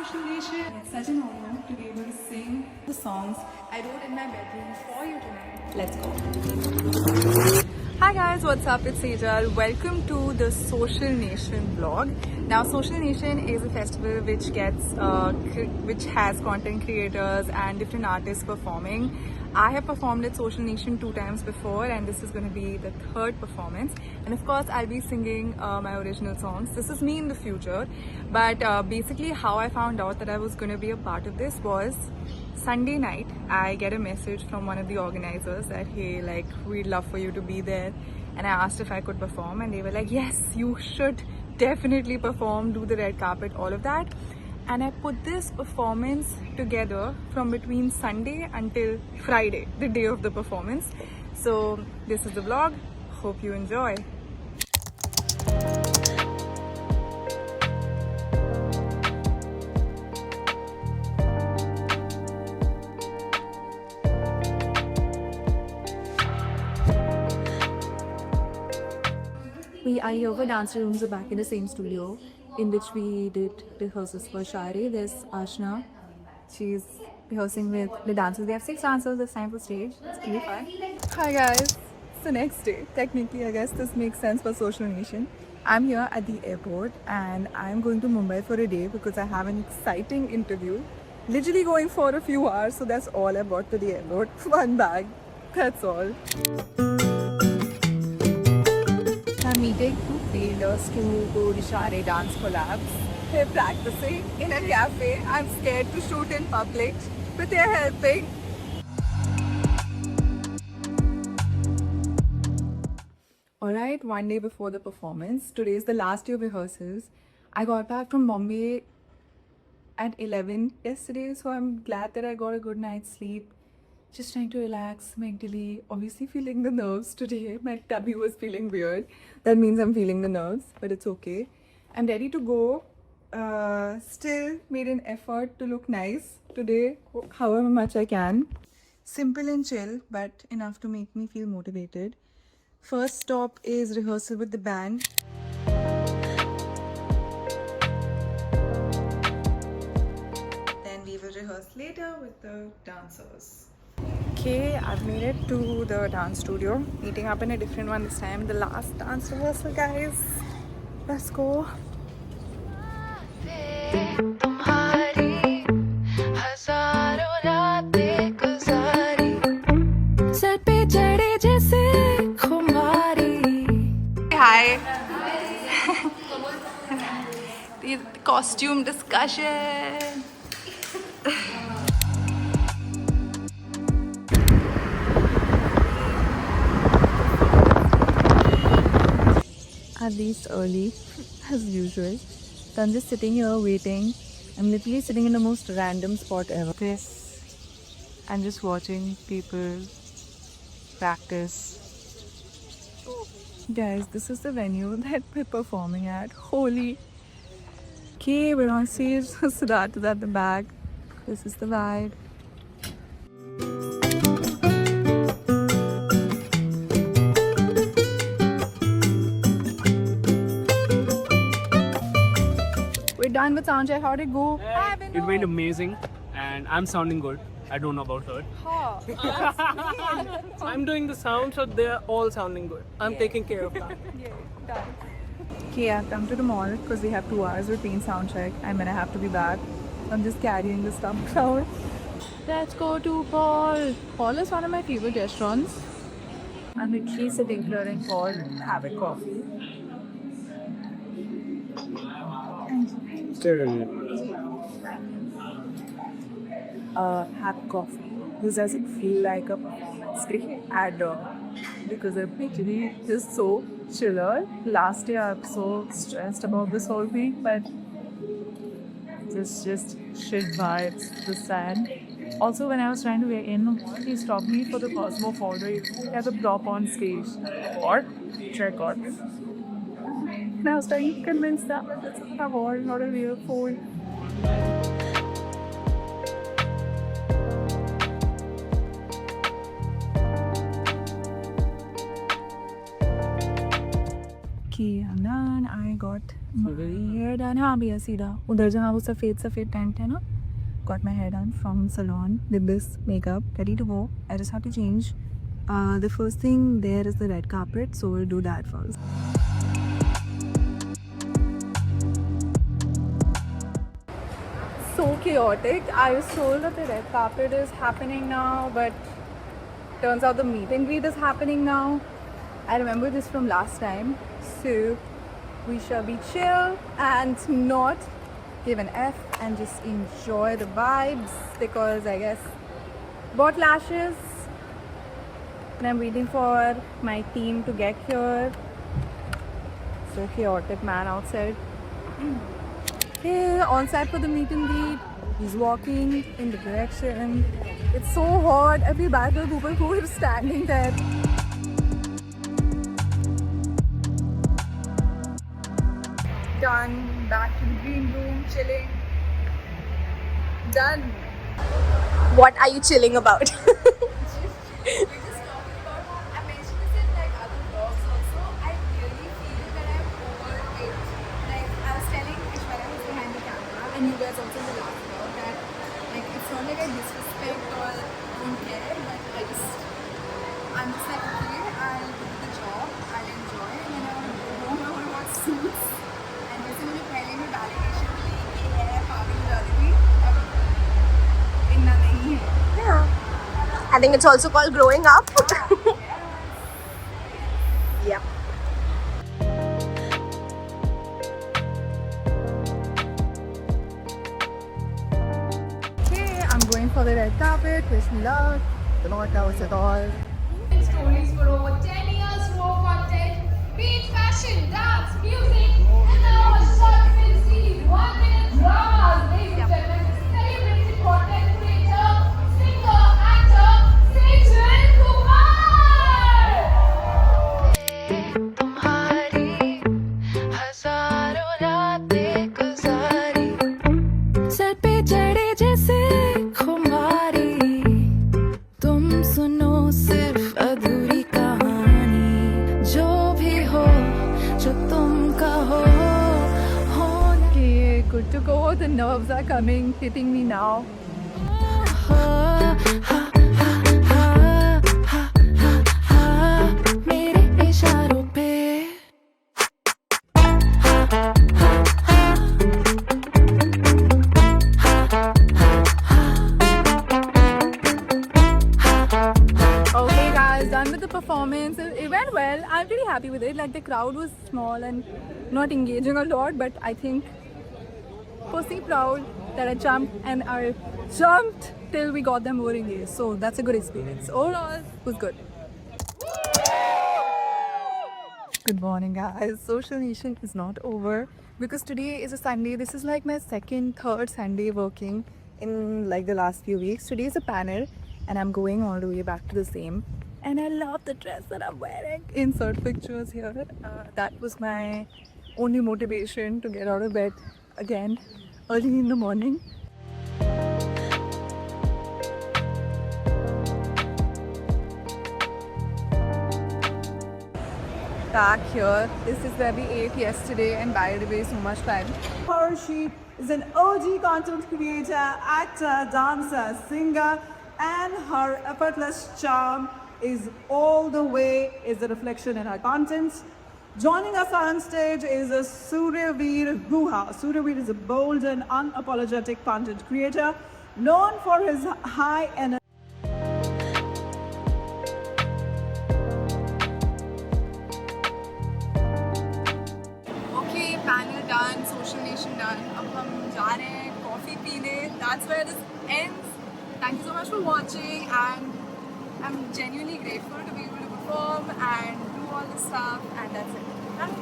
Social Nation. It's such an honor to be able to sing the songs I wrote in my bedroom for you tonight. Let's go. Hi guys, what's up? It's Sejal. Welcome to the Social Nation vlog. Now, Social Nation is a festival which has content creators and different artists performing. I have performed at Social Nation 2 times before, and this is going to be the 3rd performance. And of course, I'll be singing my original songs. This is me in the future. But basically, how I found out that I was going to be a part of this was Sunday night. I get a message from one of the organizers that, hey, like, we'd love for you to be there. And I asked if I could perform, and they were like, yes, you should definitely perform, do the red carpet, all of that. And I put this performance together from between Sunday until Friday, the day of the performance. So this is the vlog. Hope you enjoy. We are here for dance rooms are back in the same studio in which we did rehearsals for Shari. There's Ashna. She's rehearsing with the dancers. We have 6 dancers this time for stage. It's really fun. Hi guys, it's the next day. Technically, I guess this makes sense for Social Nation. I'm here at the airport and I'm going to Mumbai for a day because I have an exciting interview. Literally going for a few hours, so that's all I brought to the airport. 1 bag. That's all. I'm meeting 2 trainers to do the Shari dance collabs. They're practicing in a cafe. I'm scared to shoot in public, but they're helping. Alright, 1 day before the performance. Today is the last day of rehearsals. I got back from Bombay at 11 yesterday, so I'm glad that I got a good night's sleep. Just trying to relax mentally. Obviously feeling the nerves today. My tummy was feeling weird. That means I'm feeling the nerves, but it's okay. I'm ready to go. Still made an effort to look nice today, however much I can. Simple and chill, but enough to make me feel motivated. First stop is rehearsal with the band. Then we will rehearse later with the dancers. Okay, I've made it to the dance studio. Meeting up in a different one this time. The last dance rehearsal, guys. Let's go. Hi. The costume discussion. At least early, as usual. So I'm just sitting here waiting. I'm literally sitting in the most random spot ever. I'm just watching people practice. Guys, this is the venue that we're performing at. Holy. Okay, we're on stage. Siddharth is at the back. This is the vibe. We're done with soundcheck. How'd it go? It went amazing, and I'm sounding good. I don't know about her. I'm doing the sound, so they're all sounding good. I'm taking care of that. Okay, I've come to the mall because we have 2 hours between soundcheck and then I have to be back. I'm just carrying the stuff out. Let's go to Paul. Paul is one of my favorite restaurants. I'm literally sitting here in Paul having coffee. Have coffee. This doesn't feel like a performance day at all because I'm literally just so chiller. Last year I'm so stressed about this whole thing, but just shit vibes, the sand. Also, when I was trying to get in, he stopped me for the Cosmo photo. He had a prop on stage. Or check out. And I was trying to convince them that it's a wall, not a real phone. Okay, I'm done. I got my hair done. and हाँ भैया सीधा उधर जहाँ वो सफ़ेद tent है ना. Got my hair done from salon. Did this makeup. Ready to go. I just have to change. The first thing there is the red carpet, so we'll do that first. So chaotic. I was told that the red carpet is happening now, but turns out the meet and greet is happening now. I remember this from last time, so we shall be chill and not give an F and just enjoy the vibes, because I guess bought lashes and I'm waiting for my team to get here. So chaotic, man, outside. Hey, on site for the meet and greet. He's walking in the direction. It's so hot. I feel bad for the people who are standing there. Done. Back to the green room, chilling. Done. What are you chilling about? We're just talking about, I mentioned this in like other vlogs also. I really feel that I'm over it. Like I was telling Ishwarya who's behind the camera, and you guys also in the last vlog, that like it's not like I disrespect or don't care, but I'm just like, okay, I'll do the job, I'll enjoy, and then I want to watch Suits. And जैसे मुझे पहले में validation मिली कि है पागल लड़की, अब इतना नहीं है. Yeah. I think it's also called growing up. Yeah. Okay, I'm going for the red carpet. Wish me luck. Don't know what that was at all. Stories for over 10 years, raw content, be it fashion, dance, music, and now a short film series, 1 minute dramas, ladies and gentlemen, celebrated content creator, singer, actor, Sejal Kumar! तुम्हारी हजारों रातें गुजारी sir पे चढ़े जैसे खुमारी तुम सुनो सिर्फ अधूरी कहानी जो भी हो जो तुम कहो होना Okay, good to go. The nerves are coming, hitting me now. मेरे इशारों पे Okay, guys, done with the performance. It went well. I'm pretty happy with it. Like the crowd was small and not engaging a lot, but I think personally proud that I jumped and I jumped till we got them more engaged. So that's a good experience. Overall, it was good. Good morning, guys. Social Nation is not over because today is a Sunday. This is like my third Sunday working in like the last few weeks. Today is a panel and I'm going all the way back to the same. And I love the dress that I'm wearing. Insert pictures here. That was my only motivation to get out of bed again early in the morning. Back here, this is where we ate yesterday and by the way, so much time. She is an OG content creator, actor, dancer, singer, and her effortless charm is all the way is a reflection in her content. Joining us on stage is a Suryaveer Guha. Suryaveer is a bold and unapologetic content creator known for his high energy. Okay, panel done, social nation done. अब हम जा रहे हैं coffee पीने. That's where this ends. Thank you so much for watching, and I'm genuinely grateful to be able to perform and do all this stuff, and that's it. Bye.